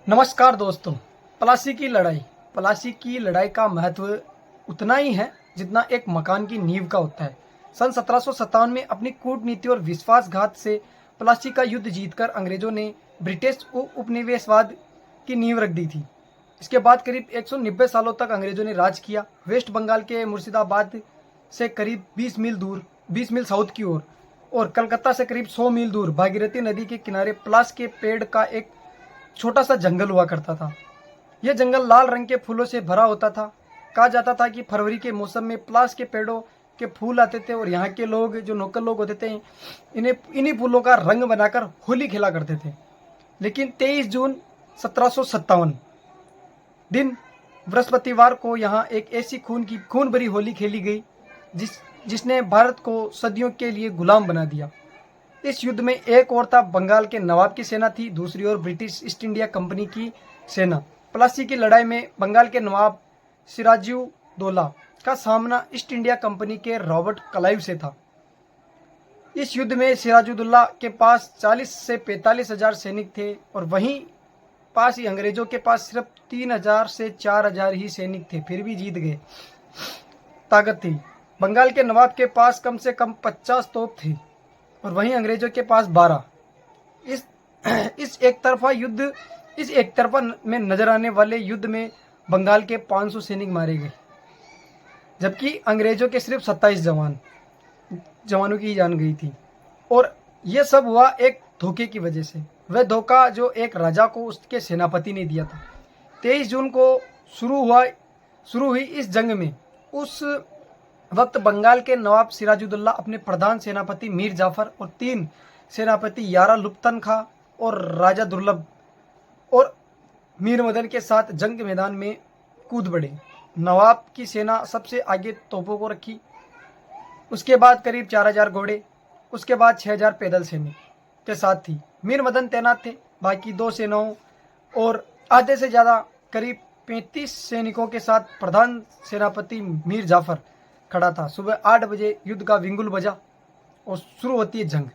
नमस्कार दोस्तों। प्लासी की लड़ाई का महत्व उतना ही है जितना एक मकान की नींव का होता है। सन 1757 में अपनी कूटनीति और विश्वासघात से प्लासी का युद्ध जीतकर अंग्रेजों ने ब्रिटिश उपनिवेशवाद की नींव रख दी थी। इसके बाद करीब 190 सालों तक अंग्रेजों ने राज किया। वेस्ट बंगाल के मुर्शिदाबाद से करीब 20 मील साउथ की ओर और कलकत्ता से करीब 100 मील दूर भागीरथी नदी के किनारे प्लास के पेड़ का एक छोटा सा जंगल हुआ करता था। यह जंगल लाल रंग के फूलों से भरा होता था। कहा जाता था कि फरवरी के मौसम में प्लास के पेड़ों के फूल आते थे और यहाँ के लोग जो नौकर लोग होते थे इन्हीं फूलों का रंग बनाकर होली खेला करते थे। लेकिन 23 जून 1757 दिन बृहस्पतिवार को यहाँ एक ऐसी खून भरी होली खेली गई जिसने भारत को सदियों के लिए गुलाम बना दिया। इस युद्ध में एक ओर था बंगाल के नवाब की सेना थी, दूसरी ओर ब्रिटिश ईस्ट इंडिया कंपनी की सेना। प्लासी की लड़ाई में बंगाल के नवाब सिराजुद्दौला का सामना ईस्ट इंडिया कंपनी के रॉबर्ट क्लाइव से था। इस युद्ध में सिराजुद्दौला के पास 40 से 45 हजार सैनिक थे और वहीं पास ही अंग्रेजों के पास सिर्फ 3000 से 4000 ही सैनिक थे। फिर भी जीत गए। ताकत थी। बंगाल के नवाब के पास कम से कम 50 तोप थे और वहीं अंग्रेजों के पास 12। इस एक तरफा में नजर आने वाले युद्ध में बंगाल के 500 सैनिक मारे गए, जबकि अंग्रेजों के सिर्फ 27 जवानों की जान गई थी। और यह सब हुआ एक धोखे की वजह से। वह धोखा जो एक राजा को उसके सेनापति ने दिया था। 23 जून को शुरू हुई इस जंग में उस वक्त बंगाल के नवाब सिराजुद्दौला अपने प्रधान सेनापति मीर जाफर और 3 सेनापति यारा लुप्तन खां और राजा दुर्लभ और मीर मदन के साथ जंग के मैदान में कूद पड़े। नवाब की सेना सबसे आगे तोपों को रखी, उसके बाद करीब 4000 घोड़े, उसके बाद 6000 पैदल सैनिक के साथ थी। मीर मदन तैनात थे। बाकी 2 सेनाओं और आधे से ज़्यादा करीब 35 सैनिकों के साथ प्रधान सेनापति मीर जाफर खड़ा था। सुबह 8 बजे युद्ध का विंगुल बजा और शुरू होती है जंग।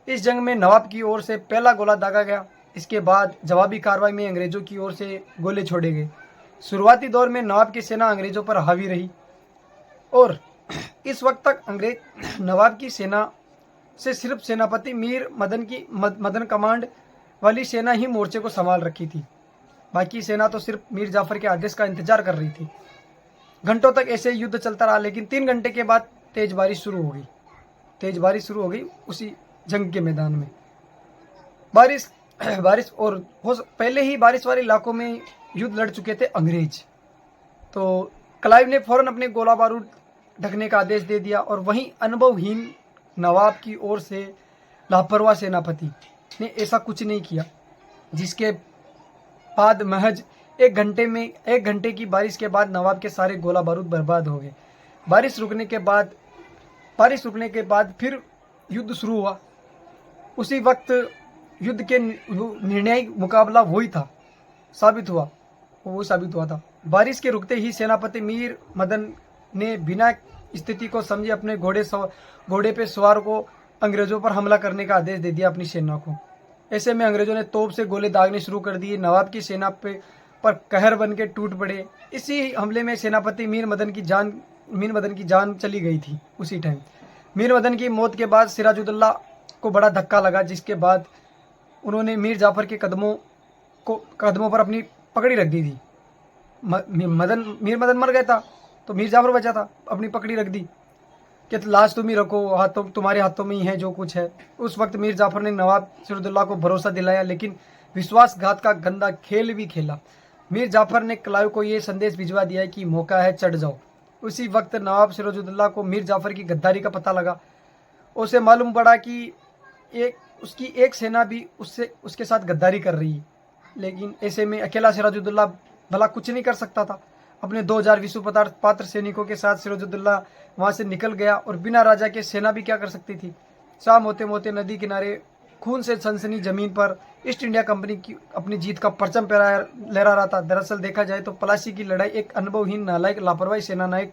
इस जंग में नवाब की ओर से पहला गोला दागा गया। इसके बाद जवाबी कार्रवाई में अंग्रेजों की ओर से गोले छोड़े गए। शुरुआती दौर में नवाब की सेना अंग्रेजों पर हावी रही और इस वक्त तक अंग्रेज नवाब की सेना से सिर्फ सेनापति मीर मदन कमांड वाली सेना ही मोर्चे को संभाल रखी थी। बाकी सेना तो सिर्फ मीर जाफर के आदेश का इंतजार कर रही थी। घंटों तक ऐसे युद्ध चलता रहा, लेकिन 3 घंटे के बाद तेज बारिश शुरू हो गई उसी जंग के मैदान में। बारिश और पहले ही बारिश वाले इलाकों में युद्ध लड़ चुके थे अंग्रेज। तो क्लाइव ने फौरन अपने गोला बारूद ढकने का आदेश दे दिया और वहीं अनुभवहीन नवाब की ओर से लापरवाह सेनापति ने ऐसा कुछ नहीं किया, जिसके बाद महज एक घंटे की बारिश के बाद नवाब के सारे गोला बारूद बर्बाद हो गए। बारिश रुकने के बाद फिर युद्ध शुरू हुआ। उसी वक्त युद्ध के निर्णायक मुकाबला साबित हुआ था। बारिश के रुकते ही सेनापति मीर मदन ने बिना स्थिति को समझे अपने घोड़े पे सवार को अंग्रेजों पर हमला करने का आदेश दे दिया अपनी सेना को। ऐसे में अंग्रेजों ने तोप से गोले दागने शुरू कर दिए। नवाब की सेना पर कहर बन के टूट पड़े। इसी हमले में सेनापति मीर मदन की जान चली गई थी। उसी टाइम मीर मदन की मौत के बाद सिराजुद्दौला को बड़ा धक्का लगा, जिसके बाद उन्होंने मीर जाफर के कदमों पर अपनी पकड़ी रख दी थी। मीर मदन मर गया था तो मीर जाफर बचा था, अपनी पकड़ी रख दी कि लाश तुम ही रखो, तुम्हारे हाथों में ही है जो कुछ है। उस वक्त मीर जाफर ने नवाब सिराजुद्दौला को भरोसा दिलाया, लेकिन विश्वासघात का गंदा खेल भी खेला। मीर जाफर ने क्लाइव को यह संदेश भिजवा दिया कि मौका है, चढ़ जाओ। उसी वक्त नवाब सिराजुद्दौला को मीर जाफर की गद्दारी का पता लगा। उसे मालूम पड़ा कि उसकी एक सेना भी उसके साथ गद्दारी कर रही है। लेकिन ऐसे में अकेला सिराजुद्दौला भला कुछ नहीं कर सकता था। अपने 2000 विश्व पात्र सैनिकों के साथ सिराजुद्दौला वहां से निकल गया और बिना राजा के सेना भी क्या कर सकती थी। शाम होते होते नदी किनारे खून से सनसनी जमीन पर ईस्ट इंडिया कंपनी की अपनी जीत का परचम लहरा रहा था। दरअसल देखा जाए तो प्लासी की लड़ाई एक अनुभवहीन, नालायक, लापरवाही सेनानायक,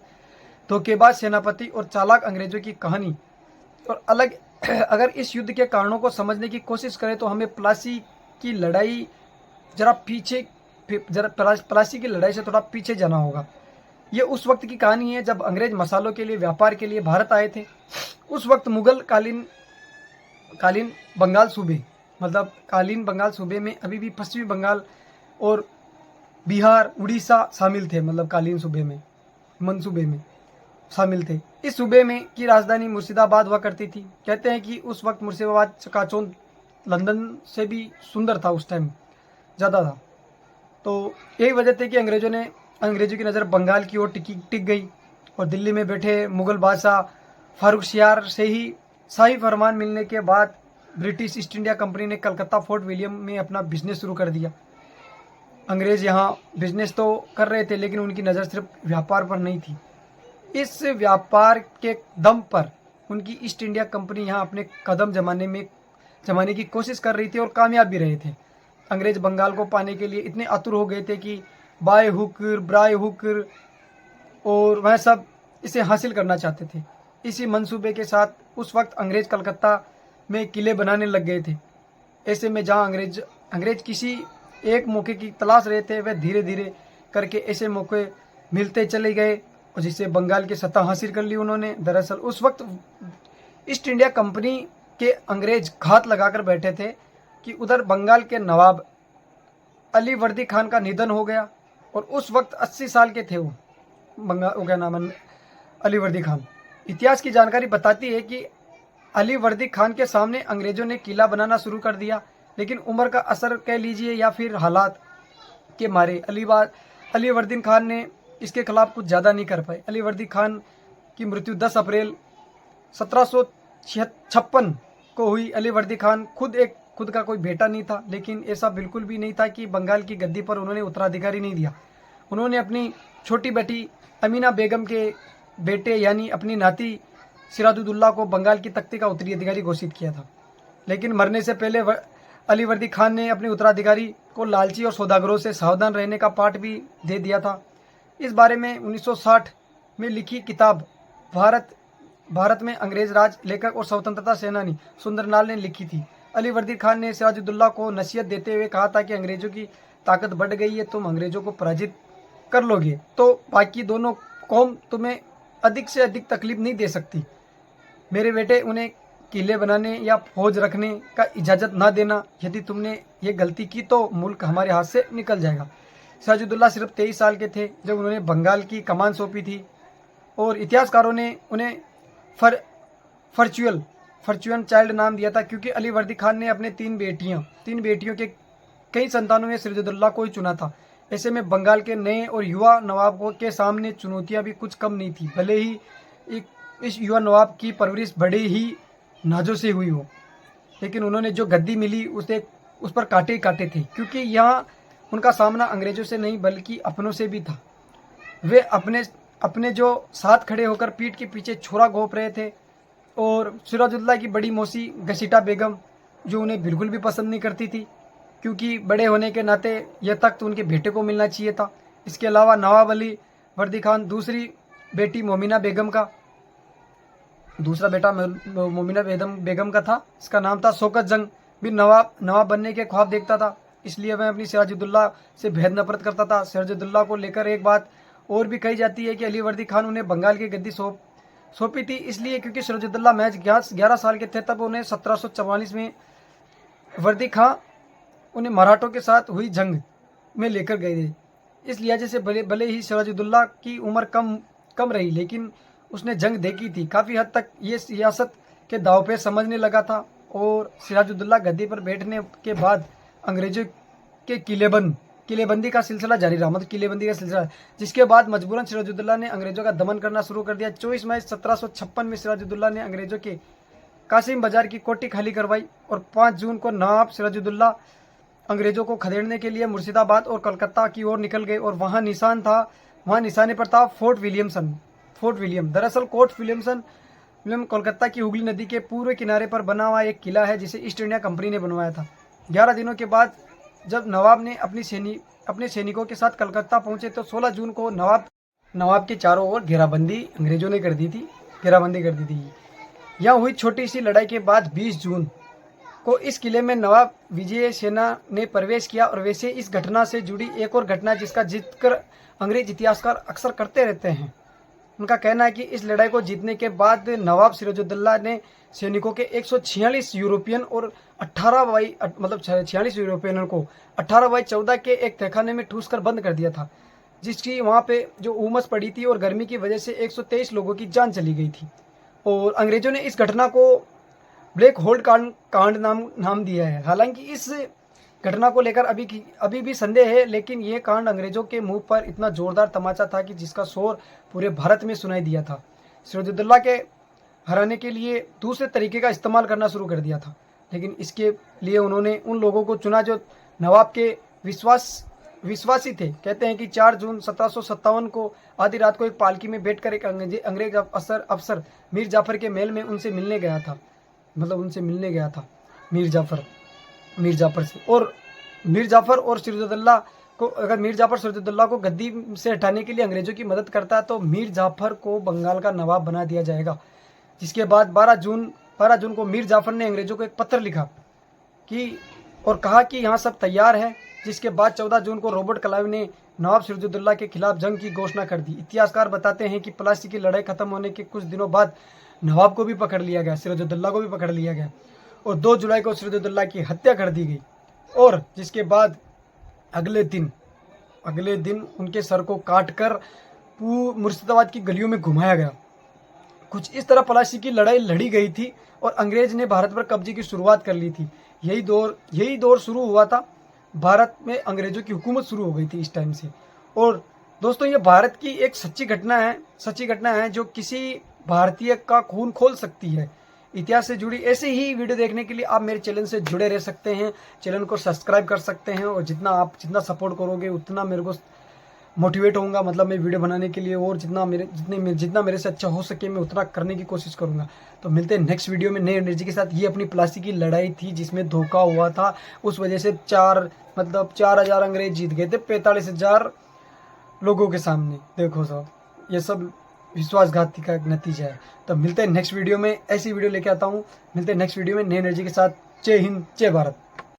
धोखेबाज सेनापति और चालाक अंग्रेजों की कहानी और अगर इस युद्ध के कारणों को समझने की कोशिश करें तो हमें प्लासी की लड़ाई जरा पीछे, जरा प्लासी की लड़ाई से थोड़ा पीछे जाना होगा। ये उस वक्त की कहानी है जब अंग्रेज मसालों के लिए व्यापार के लिए भारत आए थे। उस वक्त मुगल कालीन बंगाल सूबे, मतलब कालीन बंगाल सूबे में अभी भी पश्चिमी बंगाल और बिहार, उड़ीसा शामिल थे, मतलब कालीन सूबे में, मनसूबे में शामिल थे। इस सूबे में की राजधानी मुर्शिदाबाद हुआ करती थी। कहते हैं कि उस वक्त मुर्शिदाबाद चकाचौंध लंदन से भी सुंदर था, उस टाइम ज़्यादा था। तो यही वजह थी कि अंग्रेजों की नज़र बंगाल की ओर टिक गई और दिल्ली में बैठे मुगल बादशाह फारूक शियार से ही शाही फरमान मिलने के बाद ब्रिटिश ईस्ट इंडिया कंपनी ने कलकत्ता फोर्ट विलियम में अपना बिजनेस शुरू कर दिया। अंग्रेज यहाँ बिजनेस तो कर रहे थे, लेकिन उनकी नज़र सिर्फ व्यापार पर नहीं थी। इस व्यापार के दम पर उनकी ईस्ट इंडिया कंपनी यहाँ अपने कदम जमाने की कोशिश कर रही थी और कामयाब भी रहे थे। अंग्रेज बंगाल को पाने के लिए इतने आतुर हो गए थे कि बाय हुक ब्राय हुक और वह सब इसे हासिल करना चाहते थे। इसी मंसूबे के साथ उस वक्त अंग्रेज कलकत्ता में किले बनाने लग गए थे। ऐसे में जहाँ अंग्रेज किसी एक मौके की तलाश रहे थे, वह धीरे धीरे करके ऐसे मौके मिलते चले गए और जिससे बंगाल की सत्ता हासिल कर ली उन्होंने। दरअसल उस वक्त ईस्ट इंडिया कंपनी के अंग्रेज घात लगाकर बैठे थे कि उधर बंगाल के नवाब अली वर्दी खान का निधन हो गया और उस वक्त 80 साल के थे वो क्या नाम है, अली वर्दी खान। इतिहास की जानकारी बताती है कि अली वर्दी खान के सामने अंग्रेजों ने किला बनाना शुरू कर दिया, लेकिन उम्र का असर कह लीजिए या फिर हालात के मारे अली वर्दी खान ने इसके खिलाफ कुछ ज़्यादा नहीं कर पाए। अली वर्दी खान की मृत्यु 10 अप्रैल 1756 को हुई। अली वर्दी खान खुद का कोई बेटा नहीं था, लेकिन ऐसा बिल्कुल भी नहीं था कि बंगाल की गद्दी पर उन्होंने उत्तराधिकारी नहीं दिया। उन्होंने अपनी छोटी बेटी अमीना बेगम के बेटे यानी अपनी नाती सिराजुद्दौला को बंगाल की तख्ती का उत्तराधिकारी घोषित किया था। लेकिन मरने से पहले अली वर्दी खान ने अपने उत्तराधिकारी को लालची और सौदागरों से सावधान रहने का पाठ भी दे दिया था। इस बारे में 1960 में लिखी किताब भारत में अंग्रेज राज लेखक और स्वतंत्रता सेनानी सुंदरलाल ने लिखी थी। अली वर्दी खान ने सिराजुद्दौला को नसीहत देते हुए कहा था कि अंग्रेजों की ताकत बढ़ गई है, तुम अंग्रेजों को पराजित कर लोगे तो बाकी दोनों कौम तुम्हें अधिक से अधिक तकलीफ नहीं दे सकती। मेरे बेटे, उन्हें किले बनाने या फौज रखने का इजाज़त ना देना। यदि तुमने ये गलती की तो मुल्क हमारे हाथ से निकल जाएगा। सिराजुद्दौला सिर्फ 23 साल के थे जब उन्होंने बंगाल की कमान सौंपी थी और इतिहासकारों ने उन्हें फॉर्च्यून चाइल्ड नाम दिया था, क्योंकि अली वर्दी खान ने अपने तीन बेटियों के कई संतानों में सिराजुद्दौला को ही चुना था। ऐसे में बंगाल के नए और युवा नवाब के सामने चुनौतियां भी कुछ कम नहीं थी, भले ही इस युवा नवाब की परवरिश बड़े ही नाजों से हुई हो, लेकिन उन्होंने जो गद्दी मिली उस पर कांटे ही कांटे थे, क्योंकि यहाँ उनका सामना अंग्रेजों से नहीं बल्कि अपनों से भी था। वे अपने जो साथ खड़े होकर पीठ के पीछे छोरा घोंप रहे थे और सिराजुद्दौला की बड़ी मौसी घसीटा बेगम, जो उन्हें बिल्कुल भी पसंद नहीं करती थी, क्योंकि बड़े होने के नाते यह तख्त उनके बेटे को मिलना चाहिए था। इसके अलावा नवाब अली वर्दी खान दूसरी बेटी मोमिना बेगम का दूसरा बेटा मोमिना बेगम का था, इसका नाम था शौकत जंग, भी नवाब बनने के ख्वाब देखता था। इसलिए वह अपनी सिराजुद्दौला से बेहद नफरत करता था। सिराजुद्दौला को लेकर एक बात और भी कही जाती है कि अली वर्दी खान उन्हें बंगाल की गद्दी सौंपी थी इसलिए क्योंकि सिराजुद्दौला महज 11 साल के थे तब उन्हें 1744 में वर्दी खां उन्हें मराठों के साथ हुई जंग में लेकर गए थे। इस लिहाजे से भले ही सिराजुद्दौला की उम्र कम रही, लेकिन उसने जंग देखी थी। काफ़ी हद तक ये सियासत के दाव पे समझने लगा था और सिराजुद्दौला गद्दी पर बैठने के बाद अंग्रेजों के किलेबंदी का सिलसिला जारी रहा, मतलब किलेबंदी का सिलसिला, जिसके बाद मजबूरन सिराजुद्दौला ने अंग्रेजों का दमन करना शुरू कर दिया। 24 मई 1756 में सिराजुद्दौला ने अंग्रेजों के कासिम बाजार की कोठी खाली करवाई और 5 जून को नवाब सिराजुद्दौला अंग्रेजों को खदेड़ने के लिए मुर्शिदाबाद और कलकत्ता की ओर निकल गए और वहाँ निशाने पर था फोर्ट विलियम। दरअसल फोर्ट विलियम कोलकाता की हुगली नदी के पूर्व किनारे पर बना हुआ एक किला है जिसे ईस्ट इंडिया कंपनी ने बनवाया था। 11 दिनों के बाद जब नवाब ने अपने सैनिकों के साथ कलकत्ता पहुंचे तो 16 जून को नवाब के चारों ओर घेराबंदी अंग्रेजों ने कर दी थी। यहाँ हुई छोटी सी लड़ाई के बाद 20 जून को इस किले में नवाब विजय सेना ने प्रवेश किया। और वैसे इस घटना से जुड़ी एक और घटना जिसका जिक्र अंग्रेज इतिहासकार अक्सर करते रहते हैं। उनका कहना है कि इस लड़ाई को जीतने के बाद नवाब सिराजुद्दौला ने सैनिकों के 146 यूरोपियन और 46 यूरोपियनों को 18/14 के एक तहखाने में ठूस कर बंद कर दिया था, जिसकी वहाँ पे जो उमस पड़ी थी और गर्मी की वजह से 123 लोगों की जान चली गई थी। और अंग्रेजों ने इस घटना को ब्लैक होल्ड कांड नाम दिया है। हालांकि इस घटना को लेकर अभी भी संदेह है, लेकिन ये कांड अंग्रेजों के मुंह पर इतना जोरदार तमाचा था कि जिसका शोर पूरे भारत में सुनाई दिया था। सिराजुद्दौला के हराने के लिए दूसरे तरीके का इस्तेमाल करना शुरू कर दिया था, लेकिन इसके लिए उन्होंने उन लोगों को चुना जो नवाब के विश्वासी थे। कहते हैं कि 4 जून 1757 को आधी रात को एक पालकी में बैठकर एक अंग्रेज अफसर मीर जाफर के महल में उनसे मिलने गया था। मीर जाफर से। और मीर जाफर सिराजुद्दौला को गद्दी से हटाने के लिए अंग्रेजों की मदद करता है तो मीर जाफर को बंगाल का नवाब बना दिया जाएगा। जिसके बाद 12 जून को मीर जाफर ने अंग्रेजों को एक पत्र लिखा और कहा कि यहाँ सब तैयार है। जिसके बाद 14 जून को रॉबर्ट क्लाइव ने नवाब सिराजुद्दौला के खिलाफ जंग की घोषणा कर दी। इतिहासकार बताते हैं कि प्लासी की लड़ाई खत्म होने के कुछ दिनों बाद नवाब को भी पकड़ लिया गया, सिराजुद्दौला को भी पकड़ लिया गया और 2 जुलाई को सिराजुद्दौला की हत्या कर दी गई। और जिसके बाद अगले दिन उनके सर को काटकर मुर्शिदाबाद की गलियों में घुमाया गया। कुछ इस तरह प्लासी की लड़ाई लड़ी गई थी और अंग्रेज ने भारत पर कब्जे की शुरुआत कर ली थी। यही दौर शुरू हुआ था। भारत में अंग्रेजों की हुकूमत शुरू हो गई थी इस टाइम से। और दोस्तों, ये भारत की एक सच्ची घटना है जो किसी भारतीय का खून खोल सकती है। इतिहास से जुड़ी ऐसे ही वीडियो देखने के लिए आप मेरे चैनल से जुड़े रह सकते हैं। चैनल को सब्सक्राइब कर सकते हैं और जितना सपोर्ट करोगे उतना मेरे को मोटिवेट होऊंगा, मतलब मैं वीडियो बनाने के लिए। और जितना मेरे से अच्छा हो सके मैं उतना करने की कोशिश करूंगा। तो मिलते हैं नेक्स्ट वीडियो में नई एनर्जी के साथ। ये अपनी प्लासी की लड़ाई थी जिसमें धोखा हुआ था, उस वजह से 4000 अंग्रेज जीत गए थे 45,000 लोगों के सामने। देखो साहब, ये सब विश्वासघाती का एक नतीजा है। तो मिलते हैं नेक्स्ट वीडियो में, ऐसी वीडियो लेके आता हूँ। मिलते हैं नेक्स्ट वीडियो में नई एनर्जी के साथ। जय हिंद, जय भारत।